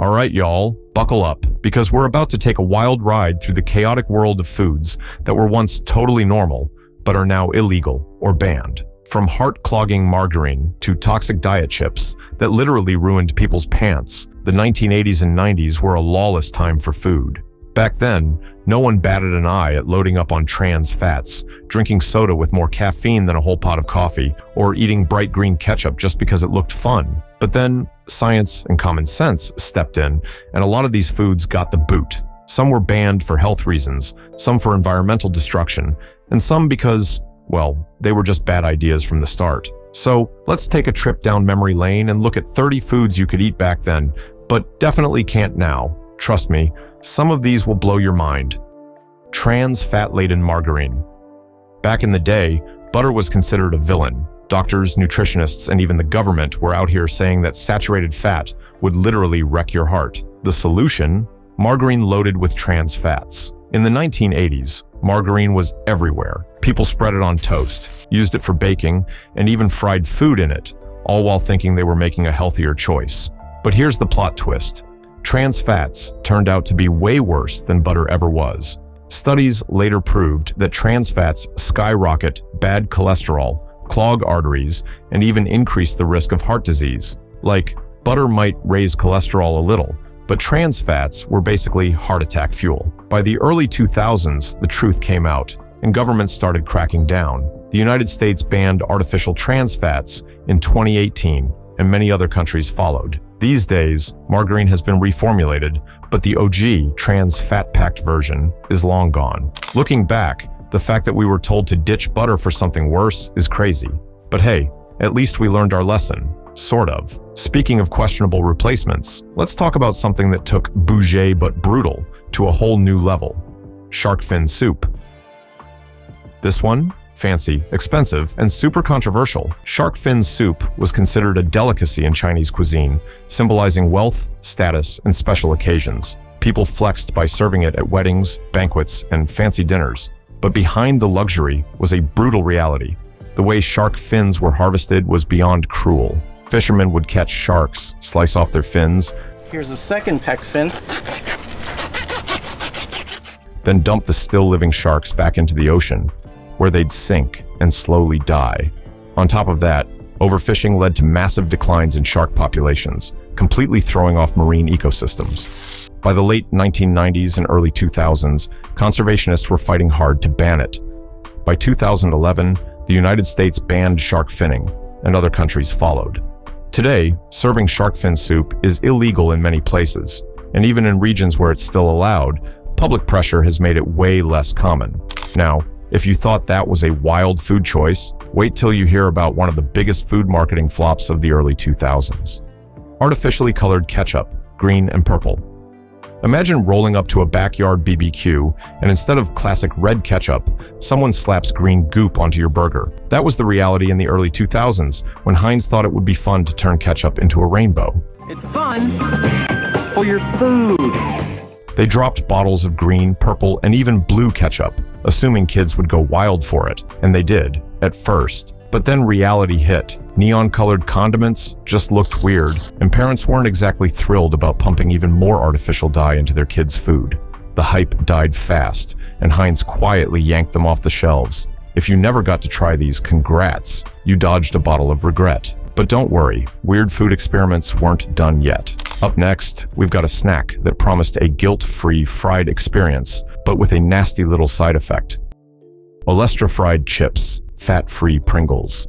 All right, y'all, buckle up, because we're about to take a wild ride through the chaotic world of foods that were once totally normal, but are now illegal or banned. From heart-clogging margarine to toxic diet chips that literally ruined people's pants, the 1980s and 90s were a lawless time for food. Back then, no one batted an eye at loading up on trans fats, drinking soda with more caffeine than a whole pot of coffee, or eating bright green ketchup just because it looked fun. But then, science and common sense stepped in, and a lot of these foods got the boot. Some were banned for health reasons, some for environmental destruction, and some because, well, they were just bad ideas from the start. So, let's take a trip down memory lane and look at 30 foods you could eat back then, but definitely can't now. Trust me, some of these will blow your mind. Trans-fat-laden margarine. Back in the day, butter was considered a villain. Doctors, nutritionists, and even the government were out here saying that saturated fat would literally wreck your heart. The solution? Margarine loaded with trans fats. In the 1980s, margarine was everywhere. People spread it on toast, used it for baking, and even fried food in it, all while thinking they were making a healthier choice. But here's the plot twist. Trans fats turned out to be way worse than butter ever was. Studies later proved that trans fats skyrocket bad cholesterol, clog arteries, and even increase the risk of heart disease. Like, butter might raise cholesterol a little, but trans fats were basically heart attack fuel. By the early 2000s, the truth came out, and governments started cracking down. The United States banned artificial trans fats in 2018, and many other countries followed. These days, margarine has been reformulated, but the OG trans fat-packed version is long gone. Looking back, the fact that we were told to ditch butter for something worse is crazy. But hey, at least we learned our lesson. Sort of. Speaking of questionable replacements, let's talk about something that took bougie but brutal to a whole new level. Shark fin soup. This one? Fancy, expensive, and super controversial. Shark fin soup was considered a delicacy in Chinese cuisine, symbolizing wealth, status, and special occasions. People flexed by serving it at weddings, banquets, and fancy dinners. But behind the luxury was a brutal reality. The way shark fins were harvested was beyond cruel. Fishermen would catch sharks, slice off their fins. Here's a second pecked fin. Then dump the still-living sharks back into the ocean, where they'd sink and slowly die. On top of that, overfishing led to massive declines in shark populations, completely throwing off marine ecosystems. By the late 1990s and early 2000s, conservationists were fighting hard to ban it. By 2011, the United States banned shark finning, and other countries followed. Today, serving shark fin soup is illegal in many places, and even in regions where it's still allowed, public pressure has made it way less common. Now, if you thought that was a wild food choice, wait till you hear about one of the biggest food marketing flops of the early 2000s. Artificially colored ketchup, green and purple. Imagine rolling up to a backyard BBQ, and instead of classic red ketchup, someone slaps green goop onto your burger. That was the reality in the early 2000s, when Heinz thought it would be fun to turn ketchup into a rainbow. It's fun for your food. They dropped bottles of green, purple, and even blue ketchup, assuming kids would go wild for it, and they did, at first. But then reality hit. Neon-colored condiments just looked weird, and parents weren't exactly thrilled about pumping even more artificial dye into their kids' food. The hype died fast, and Heinz quietly yanked them off the shelves. If you never got to try these, congrats. You dodged a bottle of regret. But don't worry, weird food experiments weren't done yet. Up next, we've got a snack that promised a guilt-free fried experience, but with a nasty little side effect. Alstra fried chips, fat-free Pringles.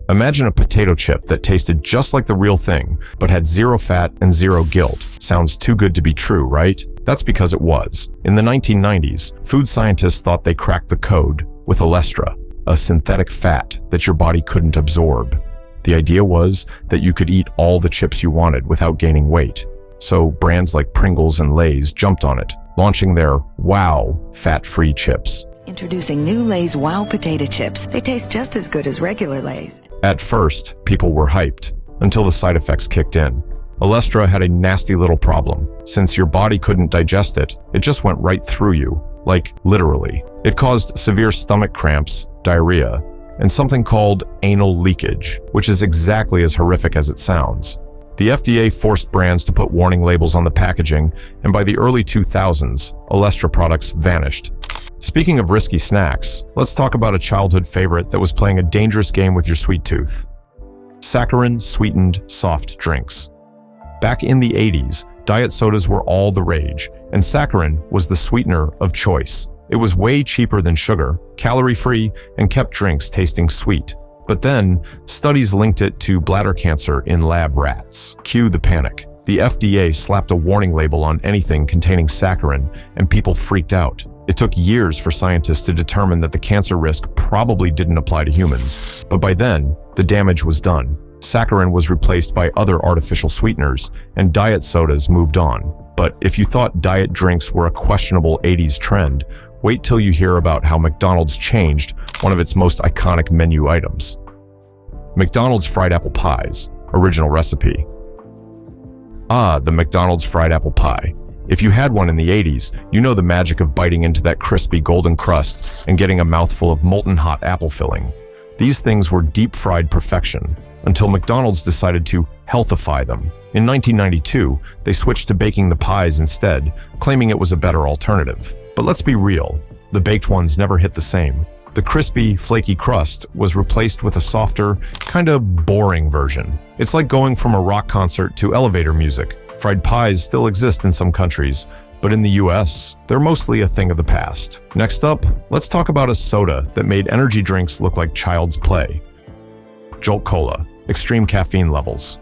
Imagine a potato chip that tasted just like the real thing, but had zero fat and zero guilt. Sounds too good to be true, right? That's because it was. In the 1990s, food scientists thought they cracked the code with Alstra, a synthetic fat that your body couldn't absorb. The idea was that you could eat all the chips you wanted without gaining weight. So brands like Pringles and Lay's jumped on it, launching their Wow fat-free chips. Introducing new Lay's Wow potato chips. They taste just as good as regular Lay's. At first, people were hyped, until the side effects kicked in. Alstra had a nasty little problem. Since your body couldn't digest it, it just went right through you, like literally. It caused severe stomach cramps, diarrhea, and something called anal leakage, which is exactly as horrific as it sounds. The FDA forced brands to put warning labels on the packaging, and by the early 2000s, Alstra products vanished. Speaking of risky snacks, let's talk about a childhood favorite that was playing a dangerous game with your sweet tooth. Saccharine sweetened soft drinks. Back in the 80s, diet sodas were all the rage, and saccharine was the sweetener of choice. It was way cheaper than sugar, calorie-free, and kept drinks tasting sweet. But then, studies linked it to bladder cancer in lab rats. Cue the panic. The FDA slapped a warning label on anything containing saccharine, and people freaked out. It took years for scientists to determine that the cancer risk probably didn't apply to humans. But by then, the damage was done. Saccharine was replaced by other artificial sweeteners, and diet sodas moved on. But if you thought diet drinks were a questionable 80s trend, wait till you hear about how McDonald's changed one of its most iconic menu items. McDonald's fried apple pies, original recipe. Ah, the McDonald's fried apple pie. If you had one in the 80s, you know the magic of biting into that crispy golden crust and getting a mouthful of molten hot apple filling. These things were deep-fried perfection, until McDonald's decided to healthify them. In 1992, they switched to baking the pies instead, claiming it was a better alternative. But let's be real, the baked ones never hit the same. The crispy, flaky crust was replaced with a softer, kinda boring version. It's like going from a rock concert to elevator music. Fried pies still exist in some countries, but in the US, they're mostly a thing of the past. Next up, let's talk about a soda that made energy drinks look like child's play. Jolt Cola, extreme caffeine levels.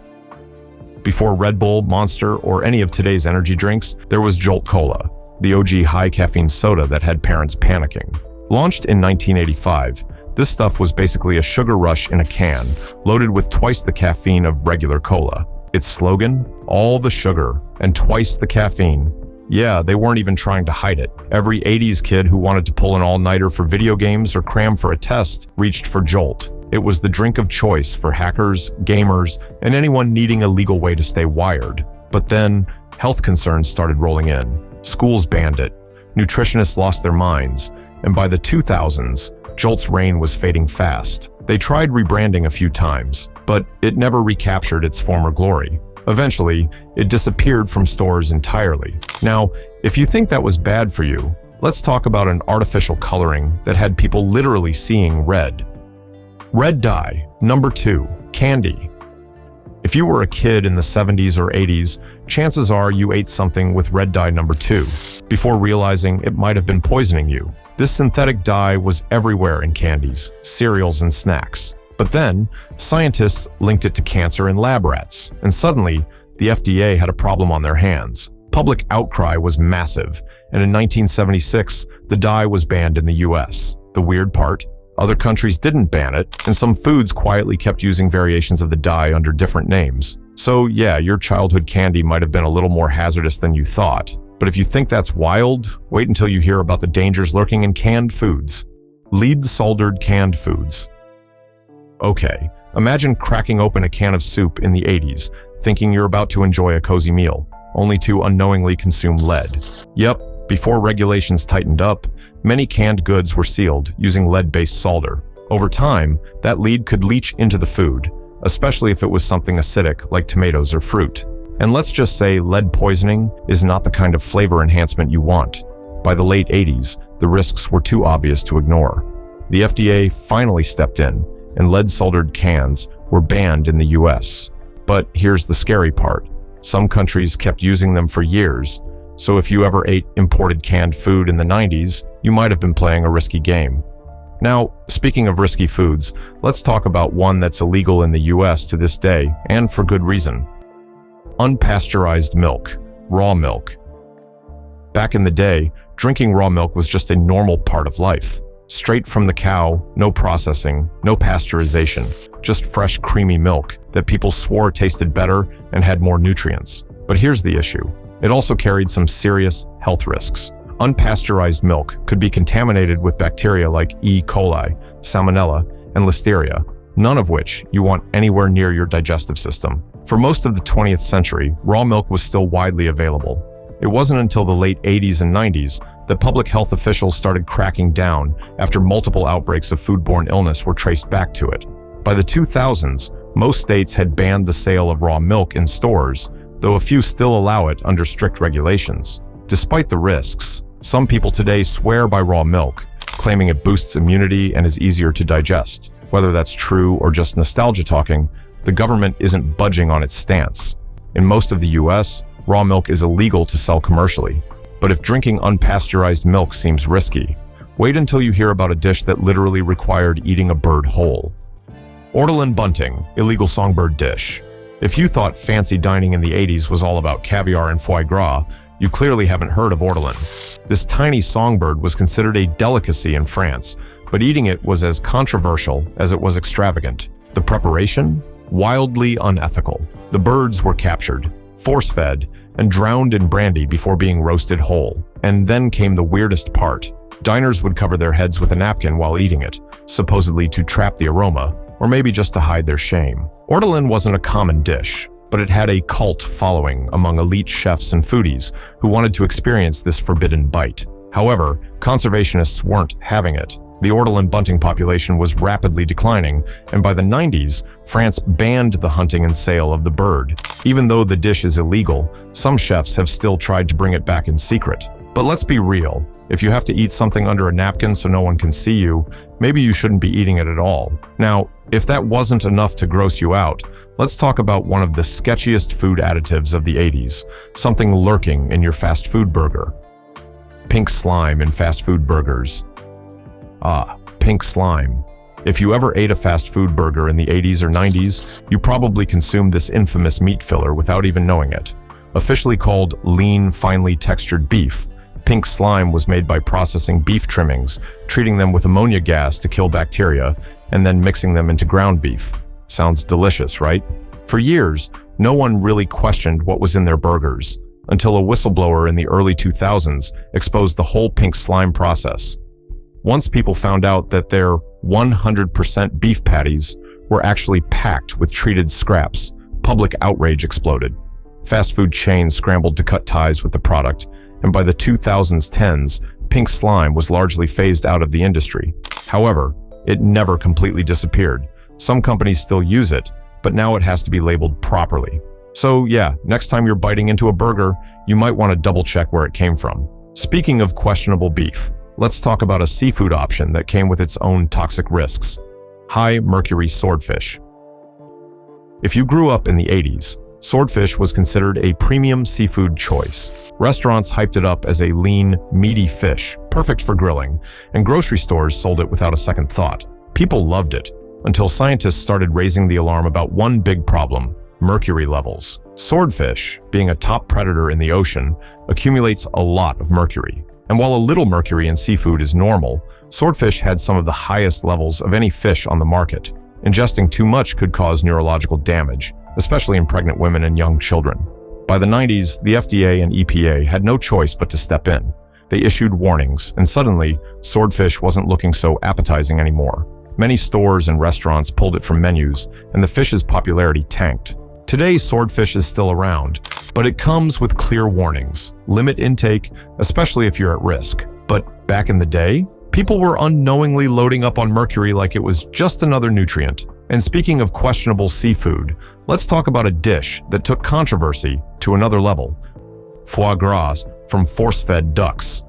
Before Red Bull, Monster, or any of today's energy drinks, there was Jolt Cola, the OG high-caffeine soda that had parents panicking. Launched in 1985, this stuff was basically a sugar rush in a can, loaded with twice the caffeine of regular cola. Its slogan? All the sugar and twice the caffeine. Yeah, they weren't even trying to hide it. Every 80s kid who wanted to pull an all-nighter for video games or cram for a test reached for Jolt. It was the drink of choice for hackers, gamers, and anyone needing a legal way to stay wired. But then, health concerns started rolling in. Schools banned it. Nutritionists lost their minds. And by the 2000s, Jolt's reign was fading fast. They tried rebranding a few times, but it never recaptured its former glory. Eventually, it disappeared from stores entirely. Now, if you think that was bad for you, let's talk about an artificial coloring that had people literally seeing red. Red dye, number 2, candy. If you were a kid in the 70s or 80s, chances are you ate something with red dye number 2, before realizing it might have been poisoning you. This synthetic dye was everywhere in candies, cereals, and snacks. But then, scientists linked it to cancer in lab rats, and suddenly, the FDA had a problem on their hands. Public outcry was massive, and in 1976, the dye was banned in the US. The weird part? Other countries didn't ban it, and some foods quietly kept using variations of the dye under different names. So yeah, your childhood candy might have been a little more hazardous than you thought. But if you think that's wild, wait until you hear about the dangers lurking in canned foods. Lead-soldered canned foods. Okay, imagine cracking open a can of soup in the 80s, thinking you're about to enjoy a cozy meal, only to unknowingly consume lead. Yep, before regulations tightened up, many canned goods were sealed using lead-based solder. Over time, that lead could leach into the food, especially if it was something acidic like tomatoes or fruit. And let's just say lead poisoning is not the kind of flavor enhancement you want. By the late 80s, the risks were too obvious to ignore. The FDA finally stepped in, and lead-soldered cans were banned in the US. But here's the scary part. Some countries kept using them for years, so if you ever ate imported canned food in the 90s, you might have been playing a risky game. Now, speaking of risky foods, let's talk about one that's illegal in the US to this day, and for good reason. Unpasteurized milk, raw milk. Back in the day, drinking raw milk was just a normal part of life. Straight from the cow, no processing, no pasteurization, just fresh creamy milk that people swore tasted better and had more nutrients. But here's the issue. It also carried some serious health risks. Unpasteurized milk could be contaminated with bacteria like E. coli, Salmonella, and Listeria, none of which you want anywhere near your digestive system. For most of the 20th century, raw milk was still widely available. It wasn't until the late 80s and 90s that public health officials started cracking down after multiple outbreaks of foodborne illness were traced back to it. By the 2000s, Most states had banned the sale of raw milk in stores, though a few still allow it under strict regulations. Despite the risks, some people today swear by raw milk, claiming it boosts immunity and is easier to digest. Whether that's true or just nostalgia talking, the government isn't budging on its stance. In most of the US, raw milk is illegal to sell commercially. But if drinking unpasteurized milk seems risky, wait until you hear about a dish that literally required eating a bird whole. Ortolan bunting, illegal songbird dish. If you thought fancy dining in the 80s was all about caviar and foie gras, you clearly haven't heard of ortolan. This tiny songbird was considered a delicacy in France, but eating it was as controversial as it was extravagant. The preparation? Wildly unethical. The birds were captured, force-fed, and drowned in brandy before being roasted whole. And then came the weirdest part. Diners would cover their heads with a napkin while eating it, supposedly to trap the aroma, or maybe just to hide their shame. Ortolan wasn't a common dish, but it had a cult following among elite chefs and foodies who wanted to experience this forbidden bite. However, conservationists weren't having it. The ortolan bunting population was rapidly declining, and by the 90s, France banned the hunting and sale of the bird. Even though the dish is illegal, some chefs have still tried to bring it back in secret. But let's be real. If you have to eat something under a napkin so no one can see you, maybe you shouldn't be eating it at all. Now, if that wasn't enough to gross you out, let's talk about one of the sketchiest food additives of the 80s, something lurking in your fast food burger. Pink slime in fast food burgers. Ah, pink slime. If you ever ate a fast food burger in the 80s or 90s, you probably consumed this infamous meat filler without even knowing it. Officially called lean, finely textured beef, pink slime was made by processing beef trimmings, treating them with ammonia gas to kill bacteria, and then mixing them into ground beef. Sounds delicious, right? For years, no one really questioned what was in their burgers, until a whistleblower in the early 2000s exposed the whole pink slime process. Once people found out that their 100% beef patties were actually packed with treated scraps, public outrage exploded. Fast food chains scrambled to cut ties with the product, and by the 2010s, pink slime was largely phased out of the industry. However, it never completely disappeared. Some companies still use it, but now it has to be labeled properly. So yeah, next time you're biting into a burger, you might want to double check where it came from. Speaking of questionable beef, let's talk about a seafood option that came with its own toxic risks. High mercury swordfish. If you grew up in the 80s, swordfish was considered a premium seafood choice. Restaurants hyped it up as a lean, meaty fish, perfect for grilling, and grocery stores sold it without a second thought. People loved it, until scientists started raising the alarm about one big problem: mercury levels. Swordfish, being a top predator in the ocean, accumulates a lot of mercury. And while a little mercury in seafood is normal, swordfish had some of the highest levels of any fish on the market. Ingesting too much could cause neurological damage, especially in pregnant women and young children. By the 90s, the FDA and EPA had no choice but to step in. They issued warnings, and suddenly, swordfish wasn't looking so appetizing anymore. Many stores and restaurants pulled it from menus, and the fish's popularity tanked. Today, swordfish is still around, but it comes with clear warnings. Limit intake, especially if you're at risk. But back in the day, people were unknowingly loading up on mercury like it was just another nutrient. And speaking of questionable seafood, let's talk about a dish that took controversy to another level: foie gras from force-fed ducks.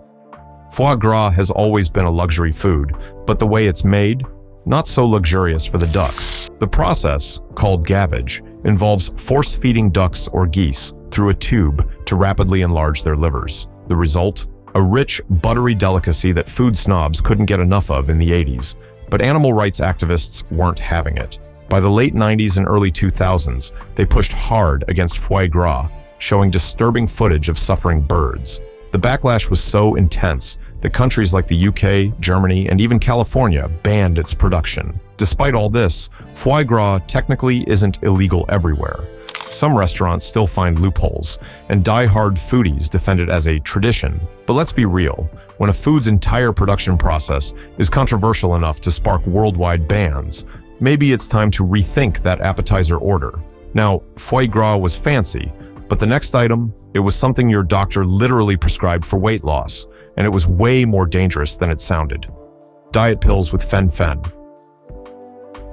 Foie gras has always been a luxury food, but the way it's made, not so luxurious for the ducks. The process, called gavage, involves force-feeding ducks or geese through a tube to rapidly enlarge their livers. The result? A rich, buttery delicacy that food snobs couldn't get enough of in the 80s, but animal rights activists weren't having it. By the late 90s and early 2000s, they pushed hard against foie gras, showing disturbing footage of suffering birds. The backlash was so intense that countries like the UK, Germany, and even California banned its production. Despite all this, foie gras technically isn't illegal everywhere. Some restaurants still find loopholes, and die-hard foodies defend it as a tradition. But let's be real, when a food's entire production process is controversial enough to spark worldwide bans, maybe it's time to rethink that appetizer order. Now, foie gras was fancy, but the next item, it was something your doctor literally prescribed for weight loss, and it was way more dangerous than it sounded. Diet pills with fen-phen.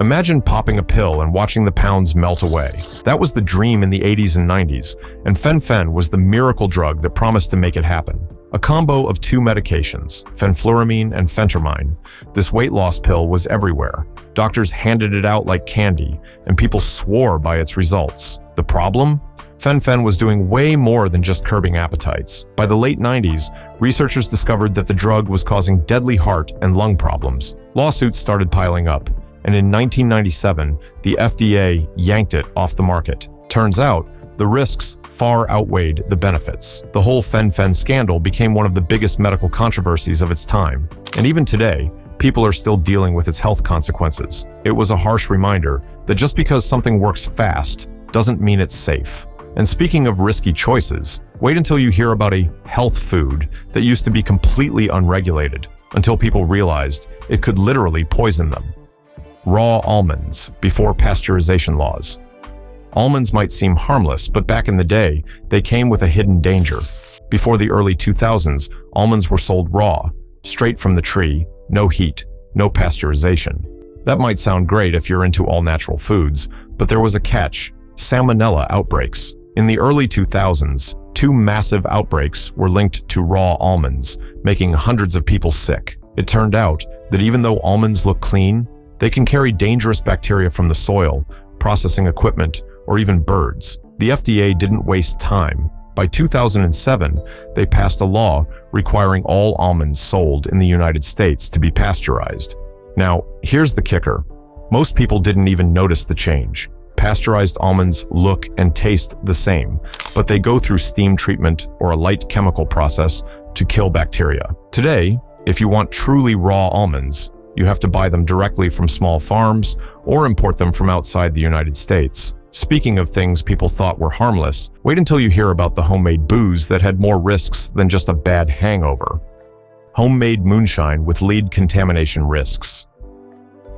Imagine popping a pill and watching the pounds melt away. That was the dream in the 80s and 90s, and fen-phen was the miracle drug that promised to make it happen. A combo of two medications, fenfluramine and phentermine. This weight loss pill was everywhere. Doctors handed it out like candy, and people swore by its results. The problem? Fen-phen was doing way more than just curbing appetites. By the late 90s, researchers discovered that the drug was causing deadly heart and lung problems. Lawsuits started piling up, and in 1997, the FDA yanked it off the market. Turns out, the risks far outweighed the benefits. The whole fen-phen scandal became one of the biggest medical controversies of its time. And even today, people are still dealing with its health consequences. It was a harsh reminder that just because something works fast doesn't mean it's safe. And speaking of risky choices, wait until you hear about a health food that used to be completely unregulated, until people realized it could literally poison them. Raw almonds before pasteurization laws. Almonds might seem harmless, but back in the day, they came with a hidden danger. Before the early 2000s, almonds were sold raw, straight from the tree, no heat, no pasteurization. That might sound great if you're into all-natural foods, but there was a catch: salmonella outbreaks. In the early 2000s, two massive outbreaks were linked to raw almonds, making hundreds of people sick. It turned out that even though almonds look clean, they can carry dangerous bacteria from the soil, processing equipment, or even birds. The FDA didn't waste time. By 2007, they passed a law requiring all almonds sold in the United States to be pasteurized. Now, here's the kicker. Most people didn't even notice the change. Pasteurized almonds look and taste the same, but they go through steam treatment or a light chemical process to kill bacteria. Today, if you want truly raw almonds, you have to buy them directly from small farms or import them from outside the United States. Speaking of things people thought were harmless, wait until you hear about the homemade booze that had more risks than just a bad hangover. Homemade moonshine with lead contamination risks.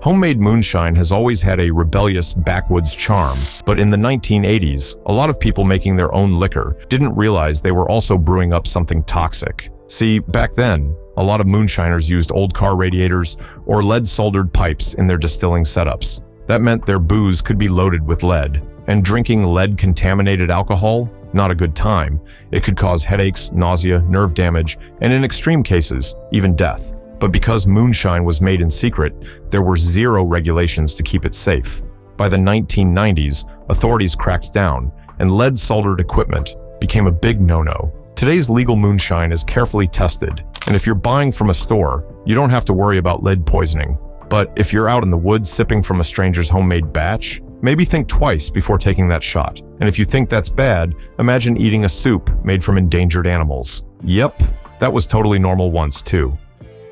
Homemade moonshine has always had a rebellious backwoods charm, but in the 1980s, a lot of people making their own liquor didn't realize they were also brewing up something toxic. See, back then, a lot of moonshiners used old car radiators or lead-soldered pipes in their distilling setups. That meant their booze could be loaded with lead, and drinking lead-contaminated alcohol? Not a good time. It could cause headaches, nausea, nerve damage, and in extreme cases, even death. But because moonshine was made in secret, there were zero regulations to keep it safe. By the 1990s, authorities cracked down, and lead-soldered equipment became a big no-no. Today's legal moonshine is carefully tested, and if you're buying from a store, you don't have to worry about lead poisoning. But if you're out in the woods sipping from a stranger's homemade batch, maybe think twice before taking that shot. And if you think that's bad, imagine eating a soup made from endangered animals. Yep, that was totally normal once too.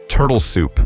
Turtle soup.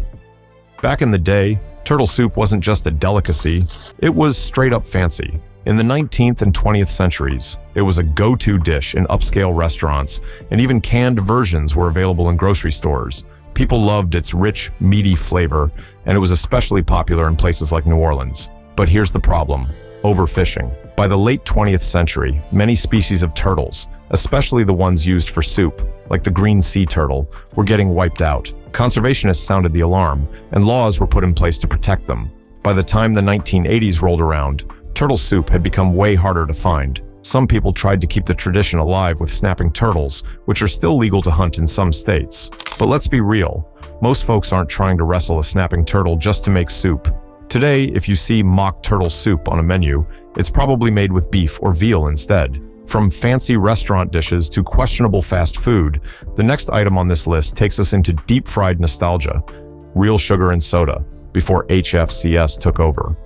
Back in the day, turtle soup wasn't just a delicacy, it was straight up fancy. In the 19th and 20th centuries, it was a go-to dish in upscale restaurants, and even canned versions were available in grocery stores. People loved its rich, meaty flavor, and it was especially popular in places like New Orleans. But here's the problem: overfishing. By the late 20th century, many species of turtles, especially the ones used for soup, like the green sea turtle, were getting wiped out. Conservationists sounded the alarm, and laws were put in place to protect them. By the time the 1980s rolled around, turtle soup had become way harder to find. Some people tried to keep the tradition alive with snapping turtles, which are still legal to hunt in some states. But let's be real, most folks aren't trying to wrestle a snapping turtle just to make soup. Today, if you see mock turtle soup on a menu, it's probably made with beef or veal instead. From fancy restaurant dishes to questionable fast food, the next item on this list takes us into deep-fried nostalgia: real sugar and soda, before HFCS took over.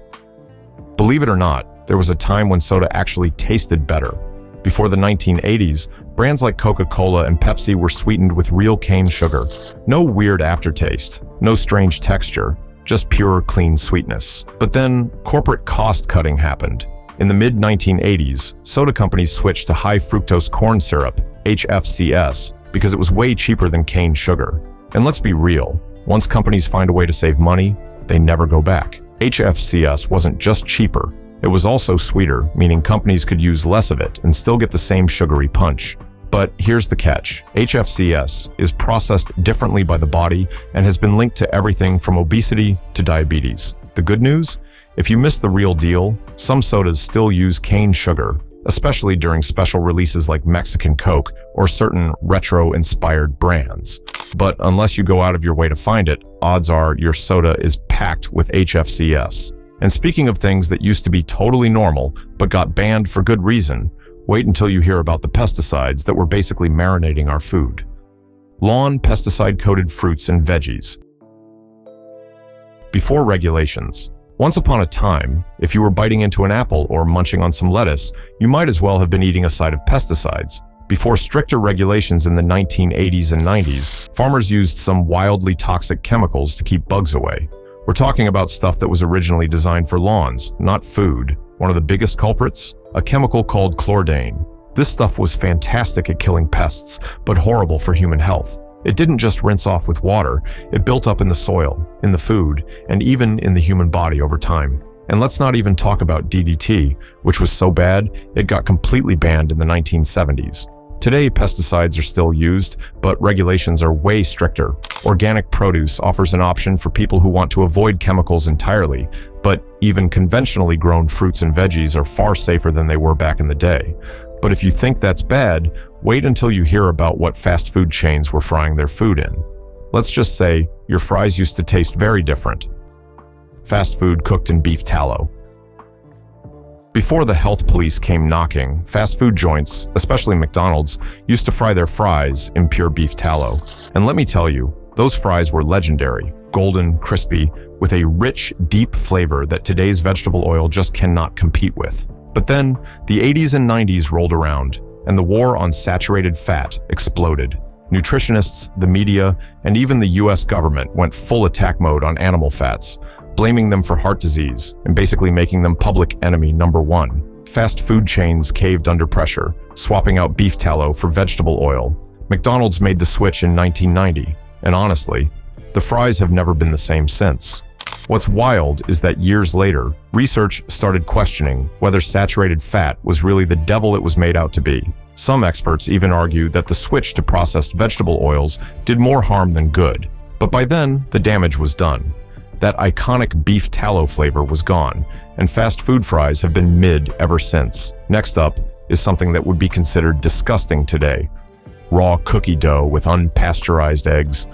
Believe it or not, there was a time when soda actually tasted better. Before the 1980s, brands like Coca-Cola and Pepsi were sweetened with real cane sugar. No weird aftertaste, no strange texture, just pure, clean sweetness. But then, corporate cost-cutting happened. In the mid-1980s, soda companies switched to high-fructose corn syrup, HFCS, because it was way cheaper than cane sugar. And let's be real, once companies find a way to save money, they never go back. HFCS wasn't just cheaper, it was also sweeter, meaning companies could use less of it and still get the same sugary punch. But here's the catch: HFCS is processed differently by the body and has been linked to everything from obesity to diabetes. The good news? If you miss the real deal, some sodas still use cane sugar, especially during special releases like Mexican Coke or certain retro-inspired brands. But unless you go out of your way to find it, odds are your soda is packed with HFCS. And speaking of things that used to be totally normal but got banned for good reason, wait until you hear about the pesticides that were basically marinating our food. Lawn pesticide-coated fruits and veggies. Before regulations. Once upon a time, if you were biting into an apple or munching on some lettuce, you might as well have been eating a side of pesticides. Before stricter regulations in the 1980s and 90s, farmers used some wildly toxic chemicals to keep bugs away. We're talking about stuff that was originally designed for lawns, not food. One of the biggest culprits? A chemical called chlordane. This stuff was fantastic at killing pests, but horrible for human health. It didn't just rinse off with water, it built up in the soil, in the food, and even in the human body over time. And let's not even talk about DDT, which was so bad, it got completely banned in the 1970s. Today, pesticides are still used, but regulations are way stricter. Organic produce offers an option for people who want to avoid chemicals entirely, but even conventionally grown fruits and veggies are far safer than they were back in the day. But if you think that's bad, wait until you hear about what fast food chains were frying their food in. Let's just say your fries used to taste very different. Fast food cooked in beef tallow. Before the health police came knocking, fast food joints, especially McDonald's, used to fry their fries in pure beef tallow. And let me tell you, those fries were legendary, golden, crispy, with a rich, deep flavor that today's vegetable oil just cannot compete with. But then, the 80s and 90s rolled around, and the war on saturated fat exploded. Nutritionists, the media, and even the US government went full attack mode on animal fats, blaming them for heart disease and basically making them public enemy number one. Fast food chains caved under pressure, swapping out beef tallow for vegetable oil. McDonald's made the switch in 1990, and honestly, the fries have never been the same since. What's wild is that years later, research started questioning whether saturated fat was really the devil it was made out to be. Some experts even argue that the switch to processed vegetable oils did more harm than good. But by then, the damage was done. That iconic beef tallow flavor was gone, and fast food fries have been mid ever since. Next up is something that would be considered disgusting today. Raw cookie dough with unpasteurized eggs.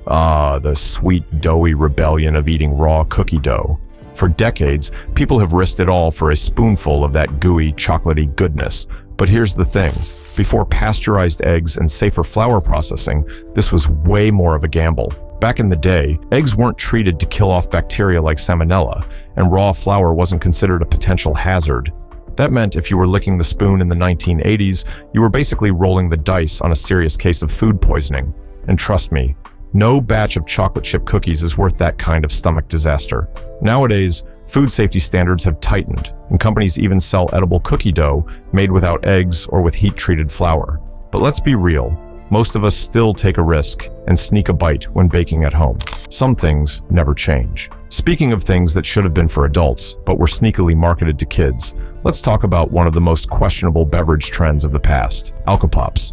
Ah, the sweet, doughy rebellion of eating raw cookie dough. For decades, people have risked it all for a spoonful of that gooey, chocolatey goodness. But here's the thing. Before pasteurized eggs and safer flour processing, this was way more of a gamble. Back in the day, eggs weren't treated to kill off bacteria like salmonella, and raw flour wasn't considered a potential hazard. That meant if you were licking the spoon in the 1980s, you were basically rolling the dice on a serious case of food poisoning. And trust me, no batch of chocolate chip cookies is worth that kind of stomach disaster. Nowadays, food safety standards have tightened, and companies even sell edible cookie dough made without eggs or with heat-treated flour. But let's be real. Most of us still take a risk and sneak a bite when baking at home. Some things never change. Speaking of things that should have been for adults, but were sneakily marketed to kids, let's talk about one of the most questionable beverage trends of the past, AlkaPops.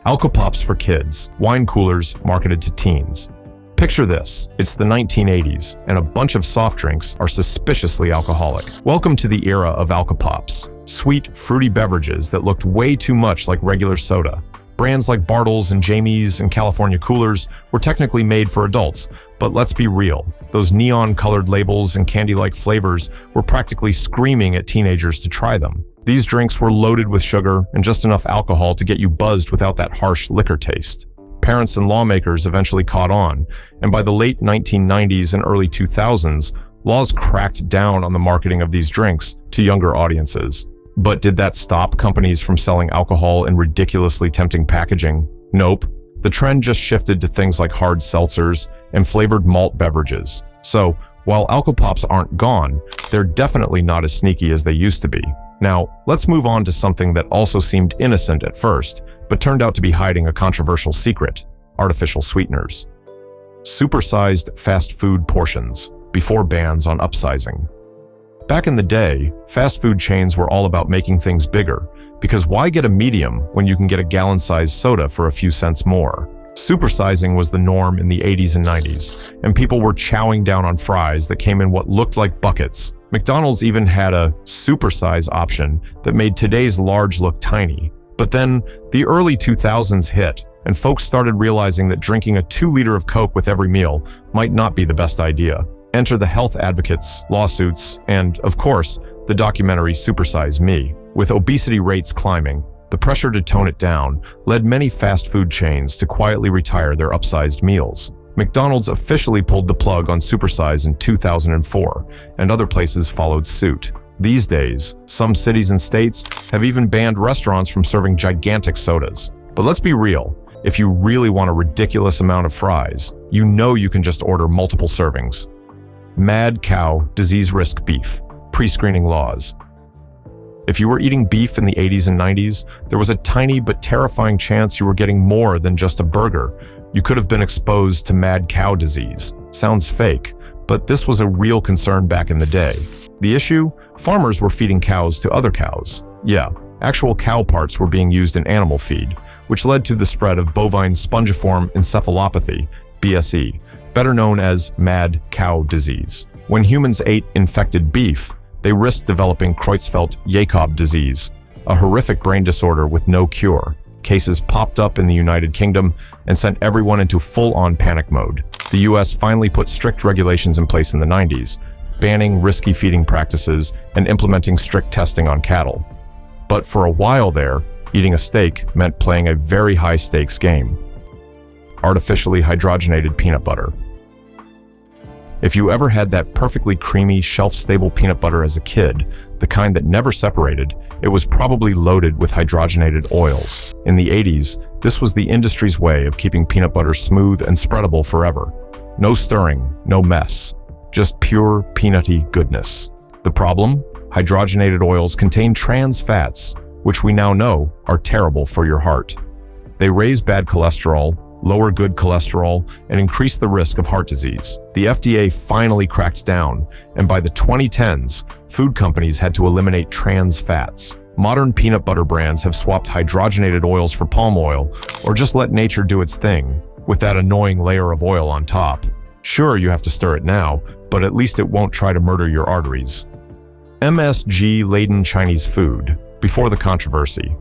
AlkaPops for kids, wine coolers marketed to teens. Picture this, it's the 1980s, and a bunch of soft drinks are suspiciously alcoholic. Welcome to the era of AlkaPops, sweet, fruity beverages that looked way too much like regular soda. Brands like Bartles and Jamie's and California Coolers were technically made for adults, but let's be real. Those neon-colored labels and candy-like flavors were practically screaming at teenagers to try them. These drinks were loaded with sugar and just enough alcohol to get you buzzed without that harsh liquor taste. Parents and lawmakers eventually caught on, and by the late 1990s and early 2000s, laws cracked down on the marketing of these drinks to younger audiences. But did that stop companies from selling alcohol in ridiculously tempting packaging? Nope. The trend just shifted to things like hard seltzers and flavored malt beverages. So, while AlkaPops aren't gone, they're definitely not as sneaky as they used to be. Now, let's move on to something that also seemed innocent at first, but turned out to be hiding a controversial secret: artificial sweeteners. Supersized fast food portions, before bans on upsizing. Back in the day, fast food chains were all about making things bigger, because why get a medium when you can get a gallon-sized soda for a few cents more? Supersizing was the norm in the 80s and 90s, and people were chowing down on fries that came in what looked like buckets. McDonald's even had a supersize option that made today's large look tiny. But then, the early 2000s hit, and folks started realizing that drinking a 2-liter of Coke with every meal might not be the best idea. Enter the health advocates, lawsuits, and, of course, the documentary Supersize Me. With obesity rates climbing, the pressure to tone it down led many fast food chains to quietly retire their upsized meals. McDonald's officially pulled the plug on Supersize in 2004, and other places followed suit. These days, some cities and states have even banned restaurants from serving gigantic sodas. But let's be real, if you really want a ridiculous amount of fries, you know you can just order multiple servings. Mad cow disease risk beef, pre-screening laws. If you were eating beef in the 80s and 90s, there was a tiny but terrifying chance you were getting more than just a burger. You could have been exposed to mad cow disease. Sounds fake, but this was a real concern back in the day. The issue? Farmers were feeding cows to other cows. Yeah, actual cow parts were being used in animal feed, which led to the spread of bovine spongiform encephalopathy, BSE, better known as mad cow disease. When humans ate infected beef, they risked developing Creutzfeldt-Jakob disease, a horrific brain disorder with no cure. Cases popped up in the United Kingdom and sent everyone into full-on panic mode. The US finally put strict regulations in place in the 90s, banning risky feeding practices and implementing strict testing on cattle. But for a while there, eating a steak meant playing a very high-stakes game. Artificially hydrogenated peanut butter. If you ever had that perfectly creamy, shelf-stable peanut butter as a kid, the kind that never separated, it was probably loaded with hydrogenated oils. In the 80s, this was the industry's way of keeping peanut butter smooth and spreadable forever. No stirring, no mess, just pure peanutty goodness. The problem? Hydrogenated oils contain trans fats, which we now know are terrible for your heart. They raise bad cholesterol, lower good cholesterol, and increase the risk of heart disease. The FDA finally cracked down, and by the 2010s, food companies had to eliminate trans fats. Modern peanut butter brands have swapped hydrogenated oils for palm oil, or just let nature do its thing, with that annoying layer of oil on top. Sure, you have to stir it now, but at least it won't try to murder your arteries. MSG-laden Chinese food, before the controversy.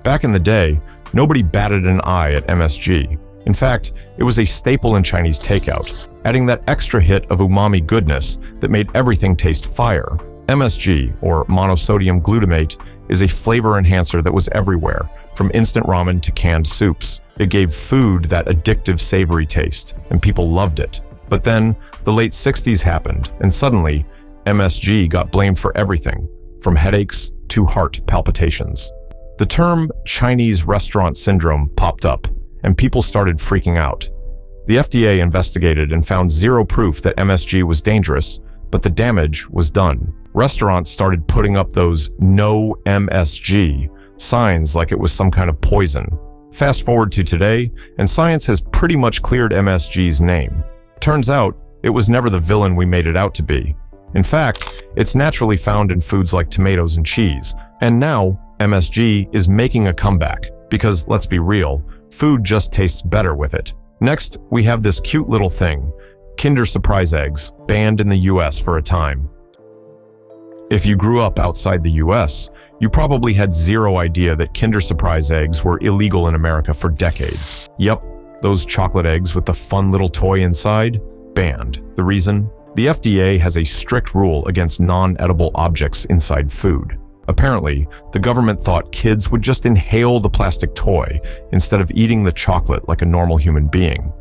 Back in the day, nobody batted an eye at MSG. In fact, it was a staple in Chinese takeout, adding that extra hit of umami goodness that made everything taste fire. MSG, or monosodium glutamate, is a flavor enhancer that was everywhere, from instant ramen to canned soups. It gave food that addictive savory taste, and people loved it. But then, the late 60s happened, and suddenly, MSG got blamed for everything, from headaches to heart palpitations. The term Chinese restaurant syndrome popped up, and people started freaking out. The FDA investigated and found zero proof that MSG was dangerous, but the damage was done. Restaurants started putting up those "No MSG" signs like it was some kind of poison. Fast forward to today, and science has pretty much cleared MSG's name. Turns out, it was never the villain we made it out to be. In fact, it's naturally found in foods like tomatoes and cheese, and now MSG is making a comeback, because let's be real, food just tastes better with it. Next, we have this cute little thing, Kinder Surprise eggs, banned in the US for a time. If you grew up outside the US, you probably had zero idea that Kinder Surprise eggs were illegal in America for decades. Yep, those chocolate eggs with the fun little toy inside, banned. The reason? The FDA has a strict rule against non-edible objects inside food. Apparently, the government thought kids would just inhale the plastic toy instead of eating the chocolate like a normal human being.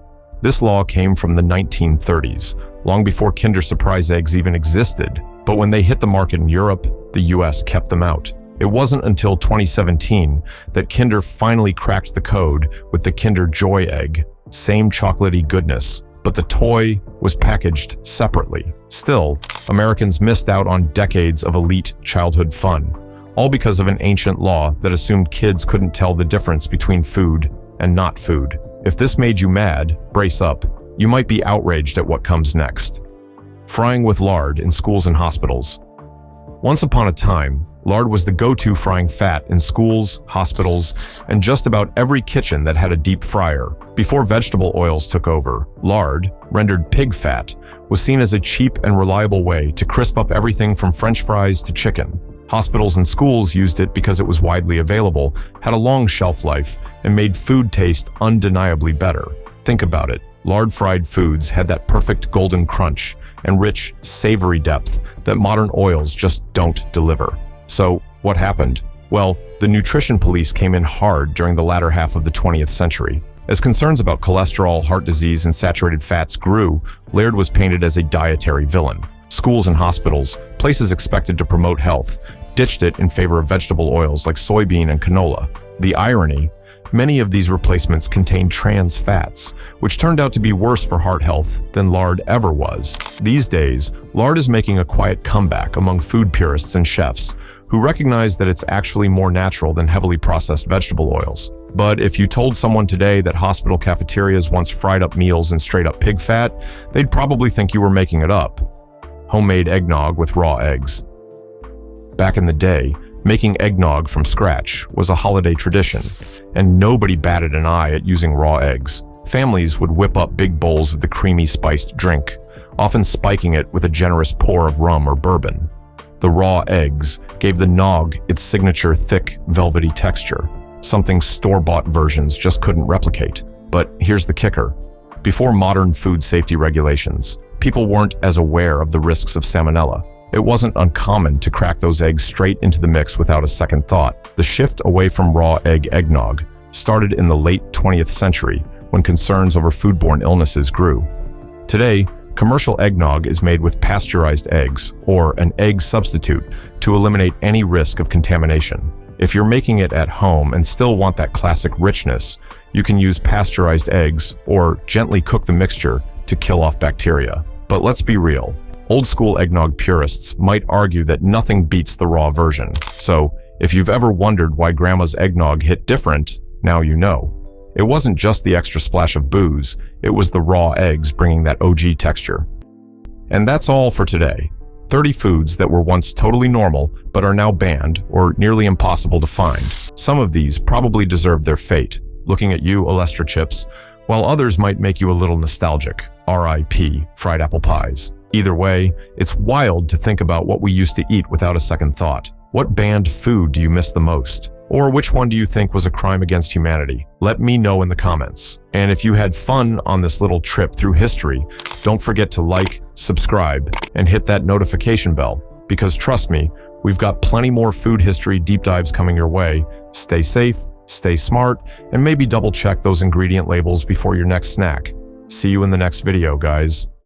This law came from the 1930s, long before Kinder Surprise eggs even existed. But when they hit the market in Europe, the US kept them out. It wasn't until 2017 that Kinder finally cracked the code with the Kinder Joy egg. Same chocolatey goodness, but the toy was packaged separately. Still, Americans missed out on decades of elite childhood fun, all because of an ancient law that assumed kids couldn't tell the difference between food and not food. If this made you mad, brace up. You might be outraged at what comes next. Frying with lard in schools and hospitals. Once upon a time, Lard was the go-to frying fat in schools, hospitals, and just about every kitchen that had a deep fryer. Before vegetable oils took over, lard, rendered pig fat, was seen as a cheap and reliable way to crisp up everything from French fries to chicken. Hospitals and schools used it because it was widely available, had a long shelf life, and made food taste undeniably better. Think about it. Lard-fried foods had that perfect golden crunch and rich, savory depth that modern oils just don't deliver. So, what happened? Well, the nutrition police came in hard during the latter half of the 20th century. As concerns about cholesterol, heart disease, and saturated fats grew, lard was painted as a dietary villain. Schools and hospitals, places expected to promote health, ditched it in favor of vegetable oils like soybean and canola. The irony? Many of these replacements contain trans fats, which turned out to be worse for heart health than lard ever was. These days, lard is making a quiet comeback among food purists and chefs, who recognize that it's actually more natural than heavily processed vegetable oils. But if you told someone today that hospital cafeterias once fried up meals in straight-up pig fat, they'd probably think you were making it up. Homemade eggnog with raw eggs. Back in the day, making eggnog from scratch was a holiday tradition, and nobody batted an eye at using raw eggs. Families would whip up big bowls of the creamy spiced drink, often spiking it with a generous pour of rum or bourbon. The raw eggs gave the nog its signature thick, velvety texture, something store-bought versions just couldn't replicate. But here's the kicker. Before modern food safety regulations, people weren't as aware of the risks of salmonella. It wasn't uncommon to crack those eggs straight into the mix without a second thought. The shift away from raw egg eggnog started in the late 20th century when concerns over foodborne illnesses grew. Today, commercial eggnog is made with pasteurized eggs, or an egg substitute, to eliminate any risk of contamination. If you're making it at home and still want that classic richness, you can use pasteurized eggs or gently cook the mixture to kill off bacteria. But let's be real. Old-school eggnog purists might argue that nothing beats the raw version. So, if you've ever wondered why Grandma's eggnog hit different, now you know. It wasn't just the extra splash of booze, it was the raw eggs bringing that OG texture. And that's all for today. 30 foods that were once totally normal, but are now banned or nearly impossible to find. Some of these probably deserve their fate, looking at you, Alstra chips, while others might make you a little nostalgic. R.I.P. fried apple pies. Either way, it's wild to think about what we used to eat without a second thought. What banned food do you miss the most? Or which one do you think was a crime against humanity? Let me know in the comments. And if you had fun on this little trip through history, don't forget to like, subscribe, and hit that notification bell. Because trust me, we've got plenty more food history deep dives coming your way. Stay safe, stay smart, and maybe double check those ingredient labels before your next snack. See you in the next video, guys.